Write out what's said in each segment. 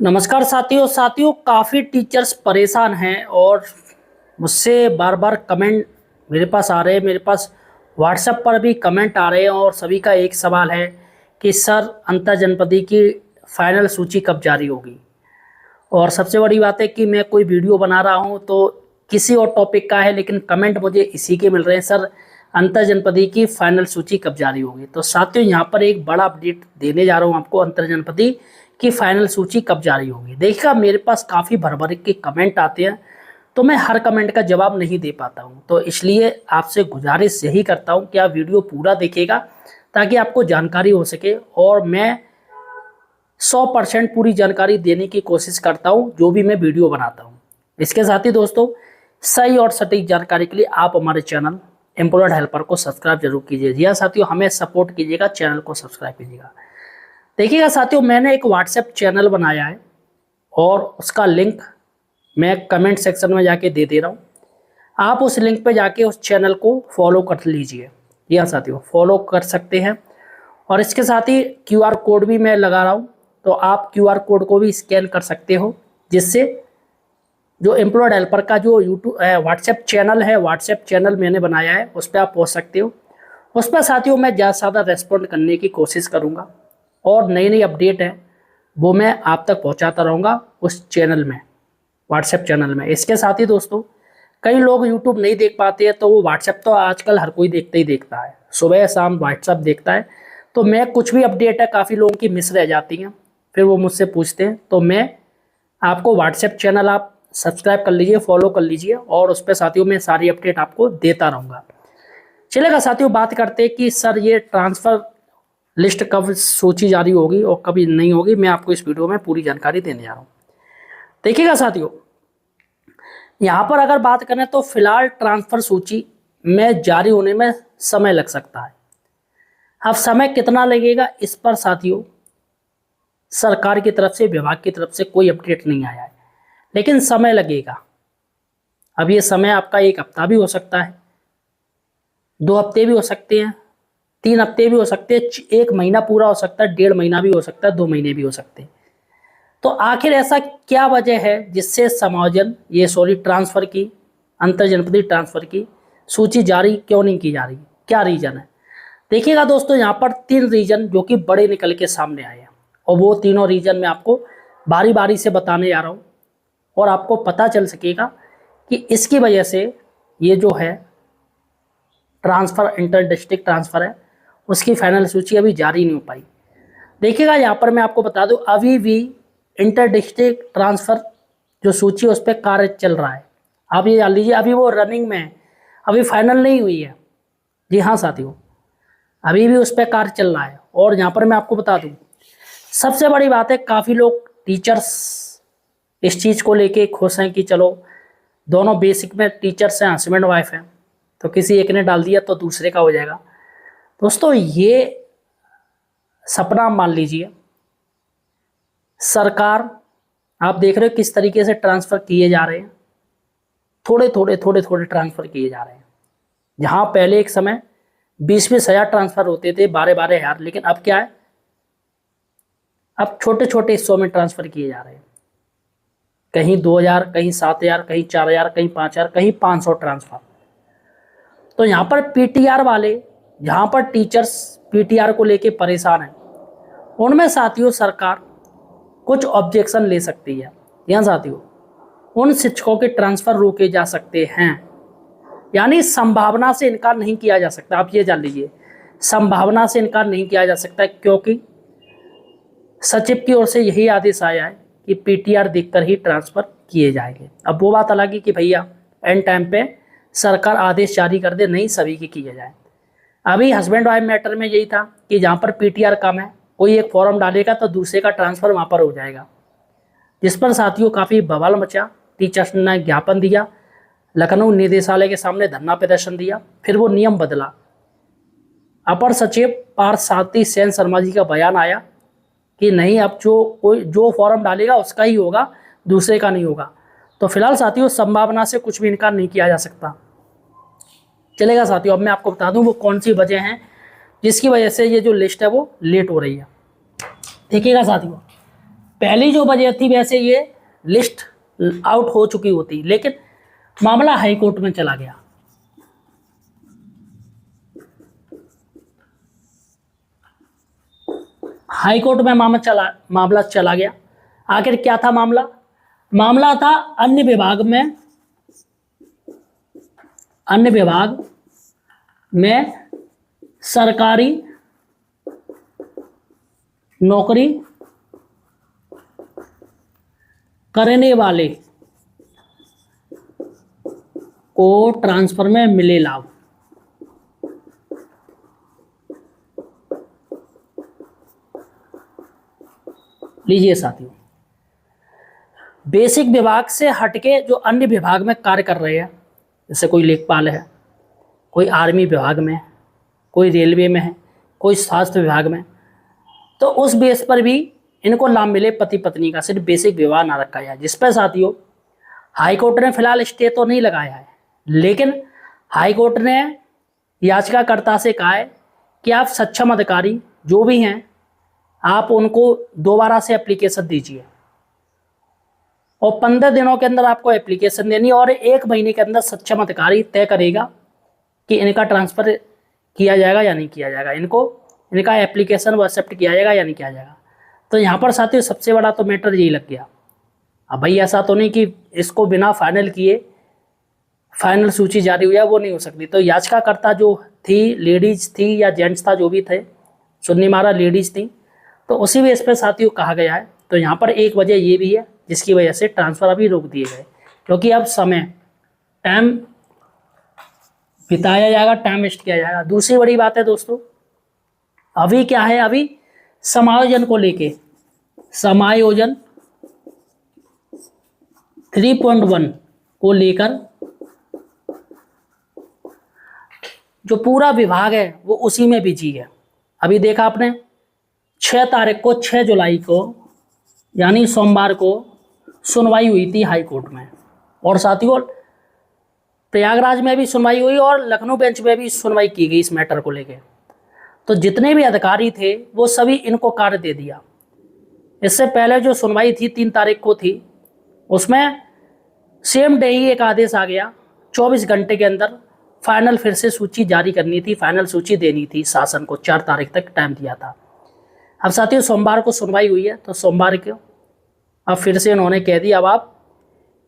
नमस्कार साथियों काफ़ी टीचर्स परेशान हैं और मुझसे बार बार कमेंट मेरे पास आ रहे हैं। मेरे पास व्हाट्सएप पर भी कमेंट आ रहे हैं और सभी का एक सवाल है कि सर अंतर जनपदी की फाइनल सूची कब जारी होगी। और सबसे बड़ी बात है कि मैं कोई वीडियो बना रहा हूं तो किसी और टॉपिक का है, लेकिन कमेंट मुझे इसी के मिल रहे हैं, सर अंतर जनपदी की फाइनल सूची कब जारी होगी। तो साथियों यहाँ पर एक बड़ा अपडेट देने जा रहा हूँ आपको, अंतर जनपदी की फाइनल सूची कब जारी होगी। देखिएगा, मेरे पास काफ़ी भर के कमेंट आते हैं तो मैं हर कमेंट का जवाब नहीं दे पाता हूँ, तो इसलिए आपसे गुजारिश यही करता हूँ कि आप वीडियो पूरा देखिएगा ताकि आपको जानकारी हो सके। और मैं 100% पूरी जानकारी देने की कोशिश करता हूं जो भी मैं वीडियो बनाता हूं। इसके साथ ही दोस्तों, सही और सटीक जानकारी के लिए आप हमारे चैनल एम्प्लॉयड हेल्पर को सब्सक्राइब जरूर कीजिए। जी हाँ साथियों, हमें सपोर्ट कीजिएगा, चैनल को सब्सक्राइब कीजिएगा। देखिएगा साथियों, मैंने एक व्हाट्सएप चैनल बनाया है और उसका लिंक मैं कमेंट सेक्शन में जाके दे दे रहा हूँ। आप उस लिंक पे जाके उस चैनल को फॉलो कर लीजिए। जी हाँ साथियों, फॉलो कर सकते हैं। और इसके साथ ही क्यूआर कोड भी मैं लगा रहा हूँ, तो आप क्यूआर कोड को भी स्कैन कर सकते हो, जिससे जो एम्प्लॉयड हेल्पर का जो यूट्यूब व्हाट्सएप चैनल है, व्हाट्सएप चैनल मैंने बनाया है, उस पर आप पहुँच सकते हो। उस पर साथियों मैं ज़्यादा से ज़्यादा रेस्पॉन्ड करने की कोशिश करूँगा और नई नई अपडेट है वो मैं आप तक पहुँचाता रहूँगा उस चैनल में, व्हाट्सएप चैनल में। इसके साथ ही दोस्तों, कई लोग यूट्यूब नहीं देख पाते हैं तो वो व्हाट्सएप तो आजकल हर कोई देखता ही देखता है, सुबह शाम व्हाट्सएप देखता है। तो मैं कुछ भी अपडेट है, काफ़ी लोगों की मिस रह जाती हैं, फिर वो मुझसे पूछते हैं, तो मैं आपको व्हाट्सएप चैनल आप सब्सक्राइब कर लीजिए, फॉलो कर लीजिए और उस पर साथियों मैं सारी अपडेट आपको देता रहूँगा। चलेगा साथियों, बात करते हैं कि सर ये ट्रांसफ़र लिस्ट कब सूची जारी होगी और कभी नहीं होगी। मैं आपको इस वीडियो में पूरी जानकारी देने जा रहा हूँ। देखिएगा साथियों, यहाँ पर अगर बात करें तो फिलहाल ट्रांसफ़र सूची में जारी होने में समय लग सकता है। अब समय कितना लगेगा इस पर साथियों सरकार की तरफ से, विभाग की तरफ से कोई अपडेट नहीं आया है, लेकिन समय लगेगा। अब ये समय आपका 1 हफ्ता भी हो सकता है, 2 हफ्ते भी हो सकते हैं, 3 हफ्ते भी हो सकते हैं, 1 महीना पूरा हो सकता है, 1.5 महीना भी हो सकता है, 2 महीने भी हो सकते हैं। तो आखिर ऐसा क्या वजह है जिससे ट्रांसफ़र की, अंतर जनपदीय ट्रांसफ़र की सूची जारी क्यों नहीं की जा रही, क्या रीज़न है। देखिएगा दोस्तों, यहाँ पर 3 रीजन जो कि बड़े निकल के सामने आए हैं और वो तीनों रीजन मैं आपको बारी बारी से बताने जा रहा हूँ और आपको पता चल सकेगा कि इसकी वजह से ये जो है ट्रांसफ़र, इंटर डिस्ट्रिक्ट ट्रांसफ़र है, उसकी फाइनल सूची अभी जारी नहीं हो पाई। देखिएगा, यहाँ पर मैं आपको बता दूँ, अभी भी इंटर डिस्ट्रिक्ट ट्रांसफ़र जो सूची है उस पर कार्य चल रहा है। आप ये जान लीजिए, अभी वो रनिंग में है, अभी फाइनल नहीं हुई है। जी हाँ साथियों, अभी भी उस पर कार्य चल रहा है। और यहाँ पर मैं आपको बता दूँ, सबसे बड़ी बात है, काफ़ी लोग टीचर्स इस चीज़ को लेके खुश हैं कि चलो दोनों बेसिक में टीचर्स हैं, हस्बैंड वाइफ हैं, तो किसी एक ने डाल दिया तो दूसरे का हो जाएगा। दोस्तों ये सपना मान लीजिए, सरकार आप देख रहे हो किस तरीके से ट्रांसफ़र किए जा रहे हैं, थोड़े थोड़े ट्रांसफ़र किए जा रहे हैं। जहाँ पहले एक समय 20-20 हज़ार ट्रांसफ़र होते थे, 12-12 हज़ार, लेकिन अब क्या है, अब छोटे छोटे हिस्सों में ट्रांसफ़र किए जा रहे हैं। कहीं 2,000, कहीं 7,000, कहीं 4,000, कहीं 5,000, कहीं 500 ट्रांसफ़र। तो यहाँ पर पीटीआर वाले, जहाँ पर टीचर्स पीटीआर को लेके परेशान हैं, उनमें साथियों सरकार कुछ ऑब्जेक्शन ले सकती है। यहाँ साथियों, उन शिक्षकों के ट्रांसफ़र रोके जा सकते हैं, यानी संभावना से इनकार नहीं किया जा सकता। आप ये जान लीजिए, संभावना से इनकार नहीं किया जा सकता, क्योंकि सचिव की ओर से यही आदेश आया है कि पीटीआर देखकर ही ट्रांसफ़र किए जाएंगे। अब वो बात अलग है कि भैया एंड टाइम पे सरकार आदेश जारी कर दे, नहीं सभी की किए जाए। अभी हस्बैंड वाइफ मैटर में यही था कि जहाँ पर पीटीआर कम है, कोई एक फॉर्म डालेगा तो दूसरे का ट्रांसफ़र वहाँ पर हो जाएगा, जिस पर साथियों काफ़ी बवाल मचा। टीचर्स ने ज्ञापन दिया, लखनऊ निदेशालय के सामने धरना प्रदर्शन दिया, फिर वो नियम बदला। अपर सचिव पार्थसारथी सेन शर्मा जी का बयान आया कि नहीं, अब जो फॉर्म डालेगा उसका ही होगा, दूसरे का नहीं होगा। तो फिलहाल साथियों संभावना से कुछ भी इनकार नहीं किया जा सकता। चलेगा साथियों, अब मैं आपको बता दूं वो कौन सी वजह हैं जिसकी वजह से ये जो लिस्ट है वो लेट हो रही है। देखिएगा साथियों, पहली जो वजह थी वैसे ये लिस्ट आउट हो चुकी होती, लेकिन मामला हाई कोर्ट में चला गया। हाई कोर्ट में मामला चला गया। आखिर क्या था मामला? मामला था अन्य विभाग में सरकारी नौकरी करने वाले को ट्रांसफर में मिले लाभ। लीजिए साथियों, बेसिक विभाग से हटके जो अन्य विभाग में कार्य कर रहे हैं, जैसे कोई लेखपाल है, कोई आर्मी विभाग में, कोई रेलवे में है, कोई स्वास्थ्य विभाग में, तो उस बेस पर भी इनको लाभ मिले पति पत्नी का, सिर्फ बेसिक विवाह ना रखा जाए। जिस पर साथियों हाई कोर्ट ने फिलहाल स्टे तो नहीं लगाया है, लेकिन हाई कोर्ट ने याचिकाकर्ता से कहा है कि आप सक्षम अधिकारी जो भी हैं आप उनको दोबारा से एप्लीकेशन दीजिए और 15 दिनों के अंदर आपको एप्लीकेशन देनी और 1 महीने के अंदर सक्षम अधिकारी तय करेगा कि इनका ट्रांसफ़र किया जाएगा या नहीं किया जाएगा, इनका एप्लीकेशन वो एक्सेप्ट किया जाएगा या नहीं किया जाएगा। तो यहाँ पर साथियों सबसे बड़ा तो मैटर यही लग गया। अब भाई ऐसा तो नहीं कि इसको बिना फाइनल किए फाइनल सूची जारी हुई है, वो नहीं हो सकती। तो याचिकाकर्ता जो थी, लेडीज थी या जेंट्स था, जो भी थे, सुन्नी मारा लेडीज थी, तो उसी बेस पर साथियों कहा गया है। तो यहाँ पर एक वजह ये भी है जिसकी वजह से ट्रांसफ़र अभी रोक दिए गए, क्योंकि अब टाइम बिताया जाएगा, टाइम वेस्ट किया जाएगा। दूसरी बड़ी बात है दोस्तों, अभी क्या है, अभी समायोजन को लेके, समायोजन 3.1 को लेकर जो पूरा विभाग है वो उसी में बिजी है। अभी देखा आपने 6 जुलाई को यानी सोमवार को सुनवाई हुई थी हाई कोर्ट में, और साथियों प्रयागराज में भी सुनवाई हुई और लखनऊ बेंच में भी सुनवाई की गई इस मैटर को लेके। तो जितने भी अधिकारी थे वो सभी इनको कार्य दे दिया। इससे पहले जो सुनवाई थी 3 तारीख को थी, उसमें सेम डे ही एक आदेश आ गया, 24 घंटे के अंदर फाइनल फिर से सूची जारी करनी थी, फाइनल सूची देनी थी शासन को, 4 तारीख तक टाइम दिया था। अब साथियों सोमवार को सुनवाई हुई है, तो सोमवार को अब फिर से उन्होंने कह दिया अब आप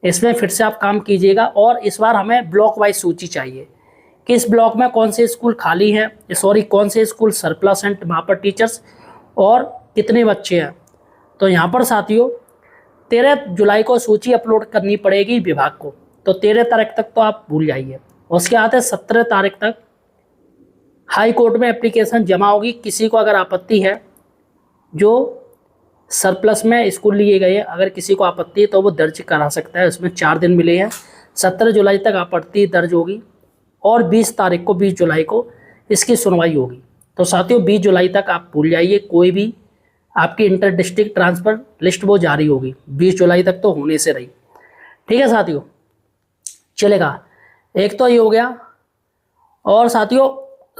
इसमें फिर से आप काम कीजिएगा, और इस बार हमें ब्लॉक वाइज सूची चाहिए कि इस ब्लॉक में कौन से स्कूल खाली हैं, कौन से स्कूल सरप्लस हैं वहाँ पर टीचर्स, और कितने बच्चे हैं। तो यहाँ पर साथियों 13 जुलाई को सूची अपलोड करनी पड़ेगी विभाग को, तो 13 तारीख तक तो आप भूल जाइए। उसके बाद 17 तारीख तक हाई कोर्ट में एप्लीकेशन जमा होगी। किसी को अगर आपत्ति है, जो सरप्लस में स्कूल लिए गए, अगर किसी को आपत्ति है तो वो दर्ज करा सकता है। उसमें 4 दिन मिले हैं, 17 जुलाई तक आपत्ति दर्ज होगी और 20 जुलाई को इसकी सुनवाई होगी। तो साथियों 20 जुलाई तक आप भूल जाइए, कोई भी आपकी इंटर डिस्ट्रिक्ट ट्रांसफ़र लिस्ट वो जारी होगी, 20 जुलाई तक तो होने से रही। ठीक है साथियों, चलेगा। एक तो ये हो गया, और साथियों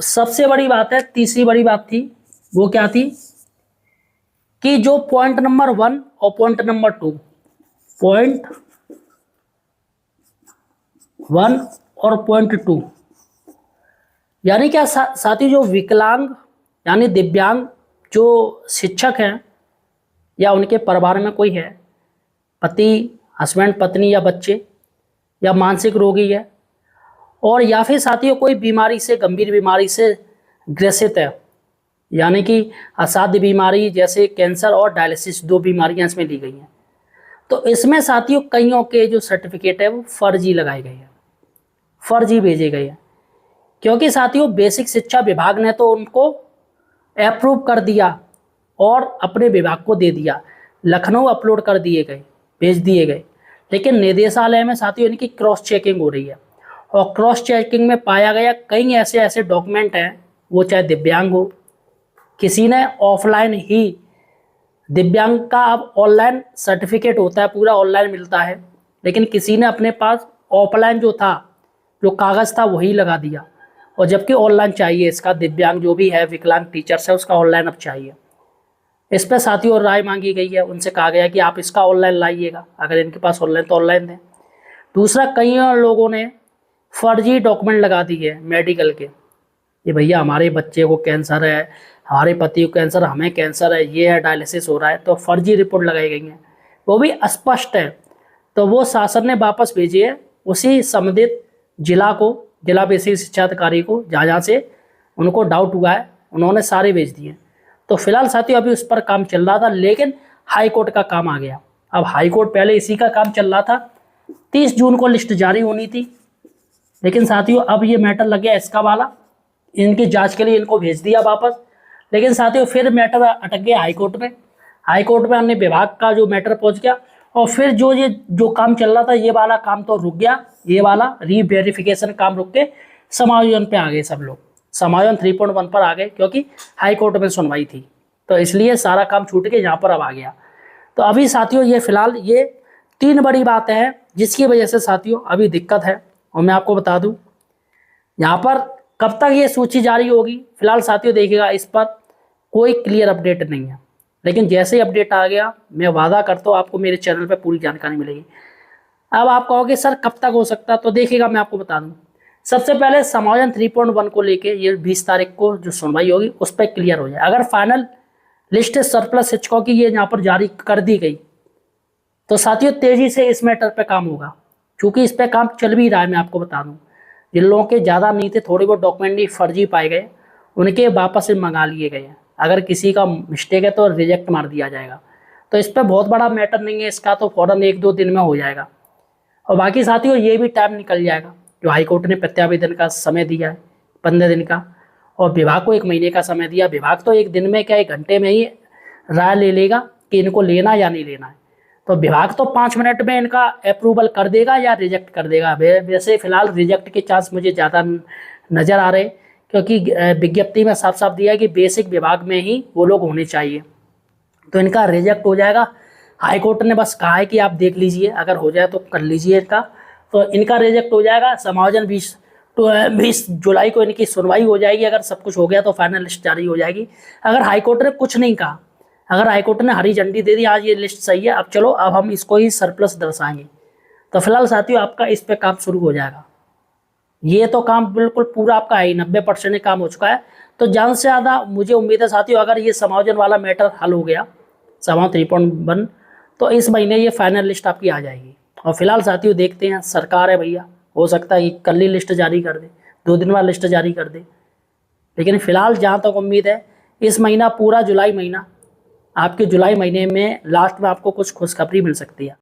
सबसे बड़ी बात है, तीसरी बड़ी बात थी, वो क्या थी कि जो पॉइंट नंबर 1 और पॉइंट नंबर 2, पॉइंट 1 और पॉइंट 2 यानी क्या साथियों, जो विकलांग यानी दिव्यांग जो शिक्षक हैं या उनके परिवार में कोई है, पति, हस्बैंड, पत्नी या बच्चे, या मानसिक रोगी है, और या फिर साथियों कोई बीमारी से, गंभीर बीमारी से ग्रसित है, यानी कि असाध्य बीमारी जैसे कैंसर और डायलिसिस, 2 बीमारियां इसमें ली गई हैं। तो इसमें साथियों कईयों के जो सर्टिफिकेट है वो फर्जी लगाए गए हैं, फर्जी भेजे गए हैं, क्योंकि साथियों बेसिक शिक्षा विभाग ने तो उनको अप्रूव कर दिया और अपने विभाग को दे दिया, लखनऊ अपलोड कर दिए गए, भेज दिए गए, लेकिन निदेशालय में साथियों इनकी क्रॉस चेकिंग हो रही है, और क्रॉस चेकिंग में पाया गया कई ऐसे डॉक्यूमेंट हैं, वो चाहे दिव्यांग हो, किसी ने ऑफलाइन ही, दिव्यांग का अब ऑनलाइन सर्टिफिकेट होता है, पूरा ऑनलाइन मिलता है, लेकिन किसी ने अपने पास ऑफलाइन जो था, जो कागज़ था वही लगा दिया, और जबकि ऑनलाइन चाहिए इसका, दिव्यांग जो भी है, विकलांग टीचर्स है, उसका ऑनलाइन अब चाहिए। इस पर साथियों राय मांगी गई है, उनसे कहा गया कि आप इसका ऑनलाइन लाइएगा, अगर इनके पास ऑनलाइन तो ऑनलाइन दें। दूसरा, कई लोगों ने फर्जी डॉक्यूमेंट लगा दिए मेडिकल के, कि भैया हमारे बच्चे को कैंसर है, हमारे पति को कैंसर, हमें कैंसर है, ये है, डायलिसिस हो रहा है, तो फर्जी रिपोर्ट लगाई गई हैं, वो भी अस्पष्ट है। तो वो शासन ने वापस भेजी है उसी संबंधित जिला को, जिला बेसिक शिक्षा अधिकारी को, जहाँ से उनको डाउट हुआ है उन्होंने सारे भेज दिए। तो फिलहाल साथियों अभी उस पर काम चल रहा था, लेकिन हाई कोर्ट का काम आ गया। अब हाई कोर्ट, पहले इसी का काम चल रहा था, 30 जून को लिस्ट जारी होनी थी, लेकिन साथियों अब ये मैटर लग गया इसका वाला, इनकी जांच के लिए इनको भेज दिया वापस। लेकिन साथियों फिर मैटर अटक गया हाई कोर्ट में। हाई कोर्ट में अन्य विभाग का जो मैटर पहुंच गया, और फिर जो काम चल रहा था ये वाला काम तो रुक गया, ये वाला रीवेरिफिकेशन काम रुक के समायोजन पे आ गए सब लोग, समायोजन 3.1 पर आ गए, क्योंकि हाई कोर्ट में सुनवाई थी, तो इसलिए सारा काम छूट के यहाँ पर अब आ गया। तो अभी साथियों ये फिलहाल ये 3 बड़ी बातें हैं जिसकी वजह से साथियों अभी दिक्कत है। और मैं आपको बता दूं यहाँ पर कब तक ये सूची जारी होगी, फिलहाल साथियों देखिएगा, इस पर कोई क्लियर अपडेट नहीं है, लेकिन जैसे ही अपडेट आ गया मैं वादा करता हूँ आपको मेरे चैनल पे पूरी जानकारी मिलेगी। अब आप कहोगे सर कब तक हो सकता, तो देखिएगा मैं आपको बता दूं। सबसे पहले समायोजन 3.1 को लेके ये 20 तारीख को जो सुनवाई होगी उस पर क्लियर हो जाए। अगर फाइनल लिस्ट सरप्लस शिक्षकों की ये यहाँ पर जारी कर दी गई तो साथियों तेजी से इस मैटर पे काम होगा, क्योंकि इस पर काम चल भी रहा है। मैं आपको बता दूं, जिन लोगों के ज़्यादा नहीं थे, थोड़े बहुत डॉक्यूमेंट भी फर्जी पाए गए, उनके वापस से मंगा लिए गए हैं। अगर किसी का मिस्टेक है तो रिजेक्ट मार दिया जाएगा। तो इस पर बहुत बड़ा मैटर नहीं है इसका, तो फ़ौरन 1-2 दिन में हो जाएगा। और बाकी साथियों ये भी टाइम निकल जाएगा, जो हाईकोर्ट ने प्रत्यावेदन का समय दिया है 15 दिन का, और विभाग को 1 महीने का समय दिया। विभाग तो 1 दिन में क्या 1 घंटे में ही राय ले लेगा कि इनको लेना या नहीं लेना है। तो विभाग तो 5 मिनट में इनका अप्रूवल कर देगा या रिजेक्ट कर देगा। वैसे फिलहाल रिजेक्ट के चांस मुझे ज़्यादा नज़र आ रहे, क्योंकि विज्ञप्ति में साफ साफ दिया है कि बेसिक विभाग में ही वो लोग होने चाहिए, तो इनका रिजेक्ट हो जाएगा। हाई कोर्ट ने बस कहा है कि आप देख लीजिए, अगर हो जाए तो कर लीजिए इनका, तो इनका रिजेक्ट हो जाएगा। समायोजन 20 जुलाई को इनकी सुनवाई हो जाएगी। अगर सब कुछ हो गया तो फाइनल लिस्ट जारी हो जाएगी। अगर हाई कोर्ट ने कुछ नहीं कहा, अगर हाई कोर्ट ने हरी झंडी दे दी आज ये लिस्ट सही है, अब चलो अब हम इसको ही सरप्लस दर्शाएंगे, तो फिलहाल साथियों आपका इस पे काम शुरू हो जाएगा। ये तो काम बिल्कुल पूरा आपका है, 90% काम हो चुका है। तो ज़्यादा से ज़्यादा मुझे उम्मीद है साथियों, अगर ये समायोजन वाला मैटर हल हो गया, समायोजन 3.1, तो इस महीने ये फाइनल लिस्ट आपकी आ जाएगी। और फिलहाल साथियों देखते हैं, सरकार है भैया, हो सकता है कि कल ही लिस्ट जारी कर दे, 2 दिन बाद लिस्ट जारी कर दे। लेकिन फिलहाल जहाँ तक उम्मीद है, इस महीना पूरा जुलाई महीना, आपके जुलाई महीने में लास्ट में आपको कुछ खुशखबरी मिल सकती है।